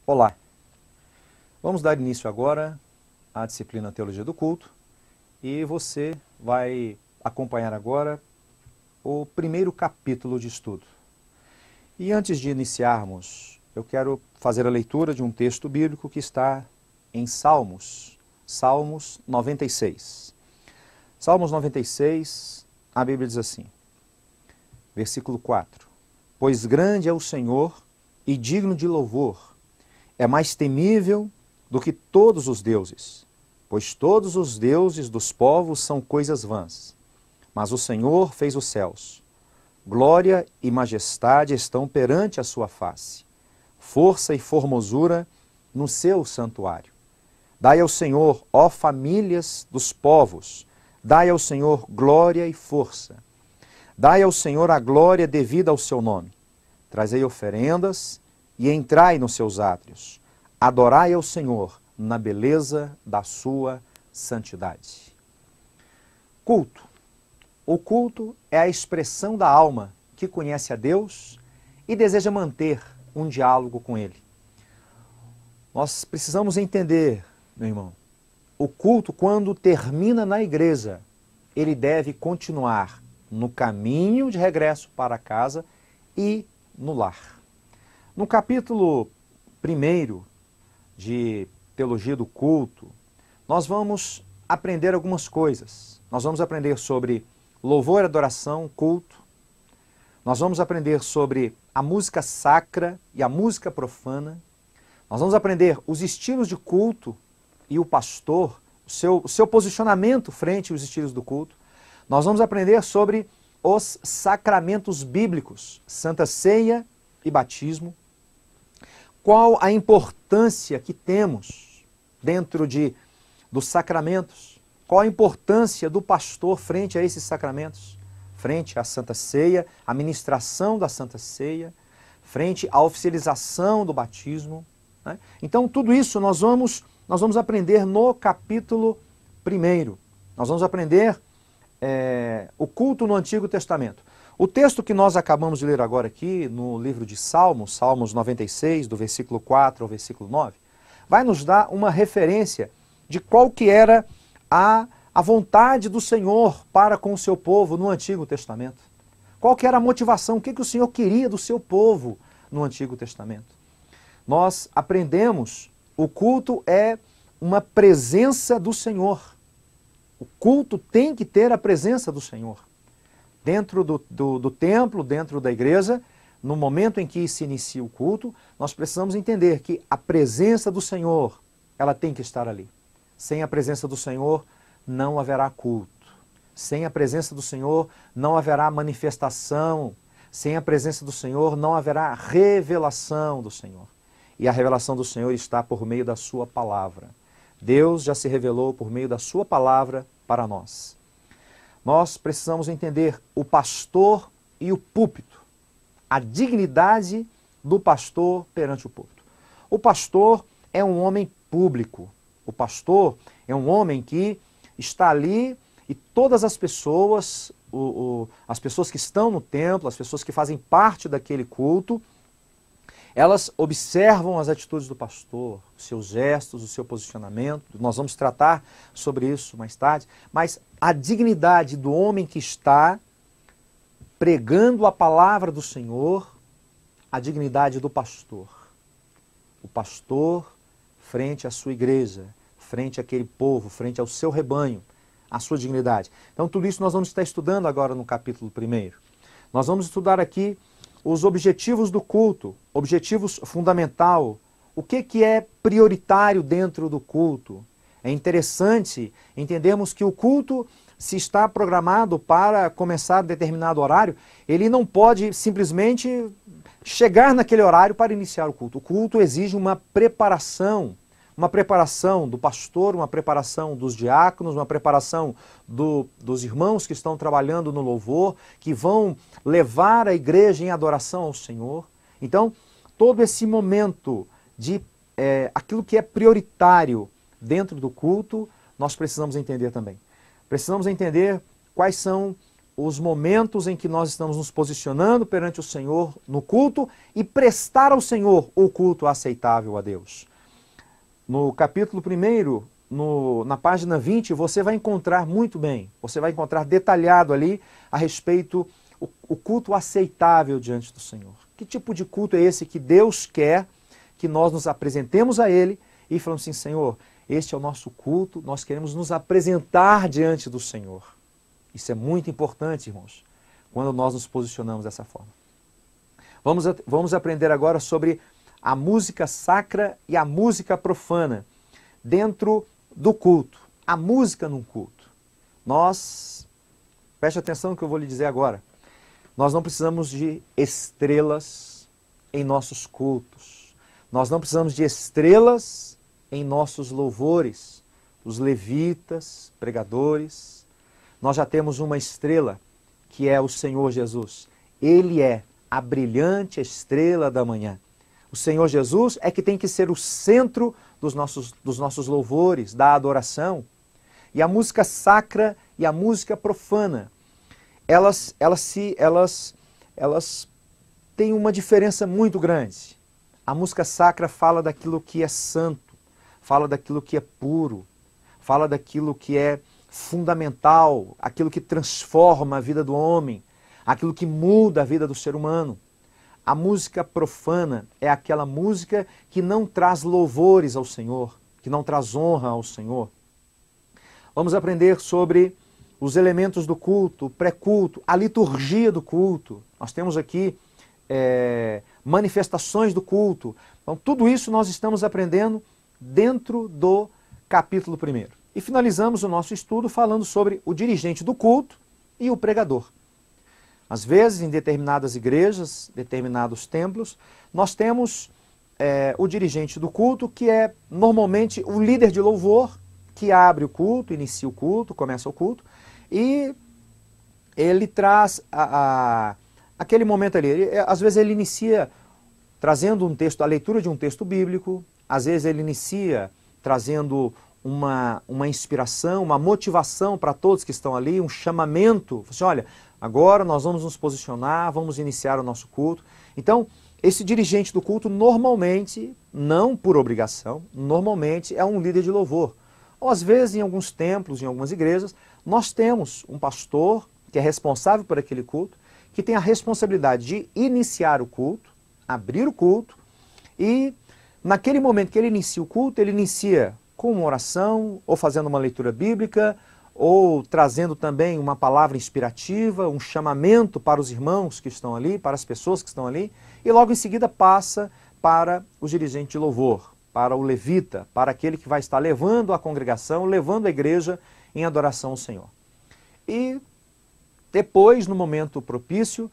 Olá, vamos dar início agora à disciplina Teologia do Culto e você vai acompanhar agora o primeiro capítulo de estudo. E antes de iniciarmos, eu quero fazer a leitura de um texto bíblico que está em Salmos 96. Salmos 96, a Bíblia diz assim, versículo 4: Pois grande é o Senhor e digno de louvor, é mais temível do que todos os deuses, pois todos os deuses dos povos são coisas vãs. Mas o Senhor fez os céus. Glória e majestade estão perante a sua face. Força e formosura no seu santuário. Dai ao Senhor, ó famílias dos povos, dai ao Senhor glória e força. Dai ao Senhor a glória devida ao seu nome. Trazei oferendas e entrai nos seus átrios. Adorai ao Senhor na beleza da sua santidade. Culto. O culto é a expressão da alma que conhece a Deus e deseja manter um diálogo com Ele. Nós precisamos entender, meu irmão, o culto, quando termina na igreja, ele deve continuar no caminho de regresso para casa e no lar. No capítulo 1 de Teologia do Culto, nós vamos aprender algumas coisas. Nós vamos aprender sobre louvor e adoração, culto. Nós vamos aprender sobre a música sacra e a música profana. Nós vamos aprender os estilos de culto e o pastor, o seu posicionamento frente aos estilos do culto. Nós vamos aprender sobre os sacramentos bíblicos, Santa Ceia e batismo. Qual a importância que temos dentro dos sacramentos? Qual a importância do pastor frente a esses sacramentos? Frente à Santa Ceia, à ministração da Santa Ceia, frente à oficialização do batismo, né? Então, tudo isso nós vamos aprender no capítulo 1. Nós vamos aprender o culto no Antigo Testamento. O texto que nós acabamos de ler agora aqui, no livro de Salmos, Salmos 96, do versículo 4 ao versículo 9, vai nos dar uma referência de qual que era a vontade do Senhor para com o seu povo no Antigo Testamento. Qual que era a motivação, o que o Senhor queria do seu povo no Antigo Testamento. Nós aprendemos, o culto é uma presença do Senhor. O culto tem que ter a presença do Senhor. Dentro do templo, dentro da igreja, no momento em que se inicia o culto, nós precisamos entender que a presença do Senhor, ela tem que estar ali. Sem a presença do Senhor, não haverá culto. Sem a presença do Senhor, não haverá manifestação. Sem a presença do Senhor, não haverá revelação do Senhor. E a revelação do Senhor está por meio da sua palavra. Deus já se revelou por meio da sua palavra para nós. Nós precisamos entender o pastor e o púlpito, a dignidade do pastor perante o púlpito. O pastor é um homem público, o pastor é um homem que está ali e todas as pessoas, as pessoas que estão no templo, as pessoas que fazem parte daquele culto, elas observam as atitudes do pastor, os seus gestos, o seu posicionamento. Nós vamos tratar sobre isso mais tarde. Mas a dignidade do homem que está pregando a palavra do Senhor, a dignidade do pastor. O pastor frente à sua igreja, frente àquele povo, frente ao seu rebanho, a sua dignidade. Então tudo isso nós vamos estar estudando agora no capítulo 1. Nós vamos estudar aqui os objetivos do culto, objetivos fundamental, o que é prioritário dentro do culto. É interessante entendermos que o culto, se está programado para começar determinado horário, ele não pode simplesmente chegar naquele horário para iniciar o culto. O culto exige uma preparação do pastor, uma preparação dos diáconos, uma preparação dos irmãos que estão trabalhando no louvor, que vão levar a igreja em adoração ao Senhor. Então, todo esse momento de aquilo que é prioritário dentro do culto, nós precisamos entender também. Precisamos entender quais são os momentos em que nós estamos nos posicionando perante o Senhor no culto e prestar ao Senhor o culto aceitável a Deus. No capítulo 1, na página 20, você vai encontrar muito bem, você vai encontrar detalhado ali a respeito o culto aceitável diante do Senhor. Que tipo de culto é esse que Deus quer que nós nos apresentemos a Ele e falamos assim, Senhor, este é o nosso culto, nós queremos nos apresentar diante do Senhor. Isso é muito importante, irmãos, quando nós nos posicionamos dessa forma. Vamos aprender agora sobre a música sacra e a música profana dentro do culto. A música num culto. Preste atenção no que eu vou lhe dizer agora. Nós não precisamos de estrelas em nossos cultos. Nós não precisamos de estrelas em nossos louvores. Os levitas, pregadores. Nós já temos uma estrela, que é o Senhor Jesus. Ele é a brilhante estrela da manhã. O Senhor Jesus é que tem que ser o centro dos nossos louvores, da adoração. E a música sacra e a música profana, elas têm uma diferença muito grande. A música sacra fala daquilo que é santo, fala daquilo que é puro, fala daquilo que é fundamental, aquilo que transforma a vida do homem, aquilo que muda a vida do ser humano. A música profana é aquela música que não traz louvores ao Senhor, que não traz honra ao Senhor. Vamos aprender sobre os elementos do culto, o pré-culto, a liturgia do culto. Nós temos aqui manifestações do culto. Então, tudo isso nós estamos aprendendo dentro do capítulo 1. E finalizamos o nosso estudo falando sobre o dirigente do culto e o pregador. Às vezes, em determinadas igrejas, determinados templos, nós temos o dirigente do culto, que é normalmente o líder de louvor, que abre o culto, inicia o culto, começa o culto, e ele traz aquele momento ali. Às vezes ele inicia trazendo um texto, a leitura de um texto bíblico, às vezes ele inicia trazendo uma inspiração, uma motivação para todos que estão ali, um chamamento. Assim, olha, agora nós vamos nos posicionar, vamos iniciar o nosso culto. Então, esse dirigente do culto normalmente, não por obrigação, normalmente é um líder de louvor. Ou às vezes em alguns templos, em algumas igrejas, nós temos um pastor que é responsável por aquele culto, que tem a responsabilidade de iniciar o culto, abrir o culto, e naquele momento que ele inicia o culto, ele inicia com uma oração, ou fazendo uma leitura bíblica, ou trazendo também uma palavra inspirativa, um chamamento para os irmãos que estão ali, para as pessoas que estão ali, e logo em seguida passa para o dirigente de louvor, para o levita, para aquele que vai estar levando a congregação, levando a igreja em adoração ao Senhor. E depois, no momento propício,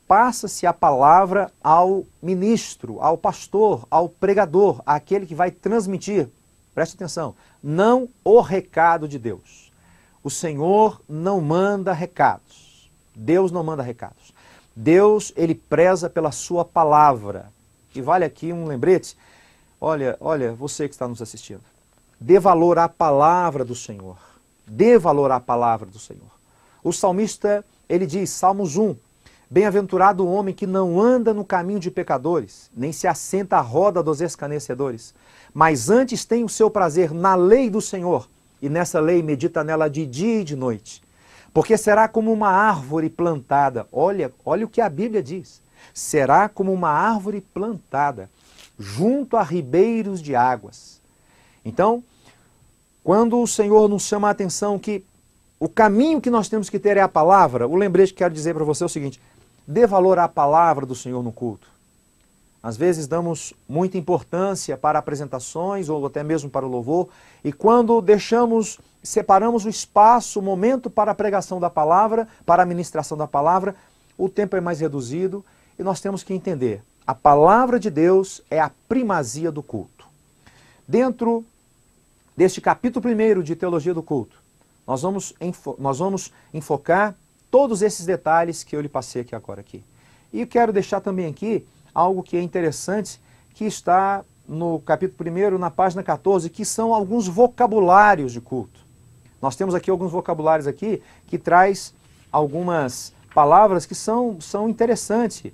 passa-se a palavra ao ministro, ao pastor, ao pregador, àquele que vai transmitir, preste atenção, não o recado de Deus. O Senhor não manda recados. Deus não manda recados. Deus, ele preza pela sua palavra. E vale aqui um lembrete. Olha, você que está nos assistindo. Dê valor à palavra do Senhor. Dê valor à palavra do Senhor. O salmista, ele diz, Salmos 1, bem-aventurado o homem que não anda no caminho de pecadores, nem se assenta à roda dos escarnecedores, mas antes tem o seu prazer na lei do Senhor, e nessa lei medita nela de dia e de noite. Porque será como uma árvore plantada, olha o que a Bíblia diz, será como uma árvore plantada junto a ribeiros de águas. Então, quando o Senhor nos chama a atenção que o caminho que nós temos que ter é a palavra, o lembrete que quero dizer para você é o seguinte, dê valor à palavra do Senhor no culto. Às vezes damos muita importância para apresentações ou até mesmo para o louvor, e quando separamos o espaço, o momento para a pregação da palavra, para a ministração da palavra, o tempo é mais reduzido e nós temos que entender, a palavra de Deus é a primazia do culto. Dentro deste capítulo 1 de Teologia do Culto, nós vamos enfocar todos esses detalhes que eu lhe passei aqui agora. E eu quero deixar também aqui algo que é interessante, que está no capítulo 1, na página 14, que são alguns vocabulários de culto. Nós temos aqui alguns vocabulários aqui que traz algumas palavras que são interessantes.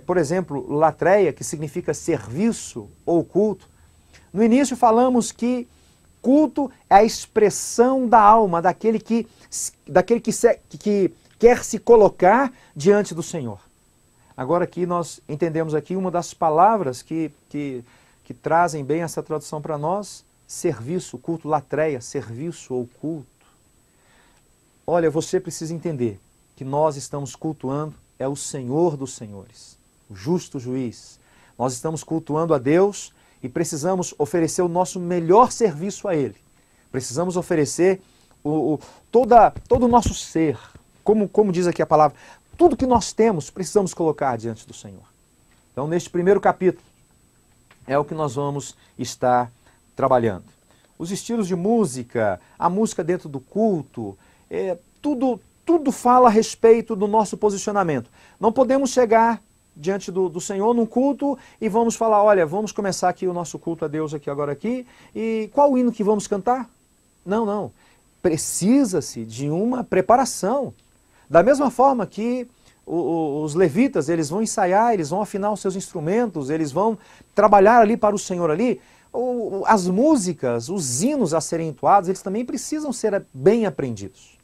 Por exemplo, latreia, que significa serviço ou culto. No início falamos que culto é a expressão da alma, daquele que quer se colocar diante do Senhor. Agora aqui nós entendemos aqui uma das palavras que trazem bem essa tradução para nós, serviço, culto, latreia, serviço ou culto. Olha, você precisa entender que nós estamos cultuando é o Senhor dos Senhores, o justo juiz. Nós estamos cultuando a Deus e precisamos oferecer o nosso melhor serviço a Ele. Precisamos oferecer todo o nosso ser, como diz aqui a palavra, tudo que nós temos precisamos colocar diante do Senhor. Então, neste primeiro capítulo, é o que nós vamos estar trabalhando. Os estilos de música, a música dentro do culto, tudo fala a respeito do nosso posicionamento. Não podemos chegar diante do Senhor num culto e vamos falar, olha, vamos começar aqui o nosso culto a Deus agora aqui, e qual o hino que vamos cantar? Não. Precisa-se de uma preparação. Da mesma forma que os levitas, eles vão ensaiar, eles vão afinar os seus instrumentos, eles vão trabalhar ali para o Senhor ali, as músicas, os hinos a serem entoados, eles também precisam ser bem aprendidos.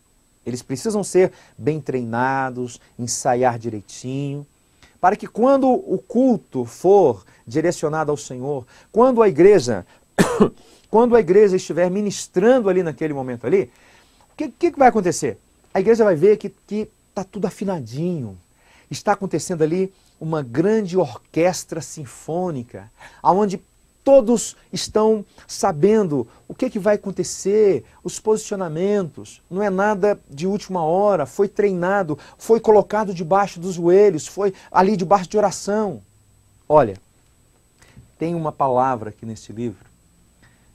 Eles precisam ser bem treinados, ensaiar direitinho, para que quando o culto for direcionado ao Senhor, quando a igreja estiver ministrando ali naquele momento ali, o que vai acontecer? A igreja vai ver que está tudo afinadinho. Está acontecendo ali uma grande orquestra sinfônica, onde todos estão sabendo o que vai acontecer, os posicionamentos. Não é nada de última hora, foi treinado, foi colocado debaixo dos joelhos, foi ali debaixo de oração. Olha, tem uma palavra aqui nesse livro,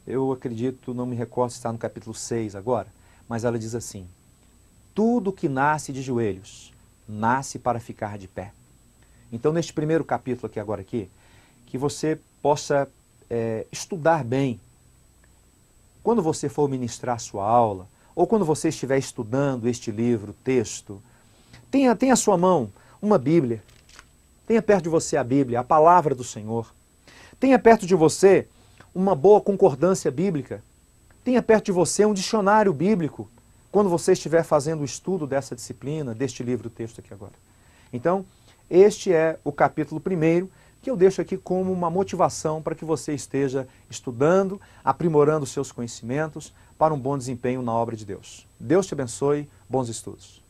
eu acredito, não me recordo se está no capítulo 6 agora, mas ela diz assim: tudo que nasce de joelhos, nasce para ficar de pé. Então, neste primeiro capítulo aqui, que você possa estudar bem. Quando você for ministrar a sua aula, ou quando você estiver estudando este livro, texto, tenha à sua mão uma Bíblia. Tenha perto de você a Bíblia, a palavra do Senhor. Tenha perto de você uma boa concordância bíblica. Tenha perto de você um dicionário bíblico, quando você estiver fazendo o estudo dessa disciplina, deste livro, texto aqui agora. Então, este é o capítulo 1º, que eu deixo aqui como uma motivação para que você esteja estudando, aprimorando seus conhecimentos para um bom desempenho na obra de Deus. Deus te abençoe, bons estudos.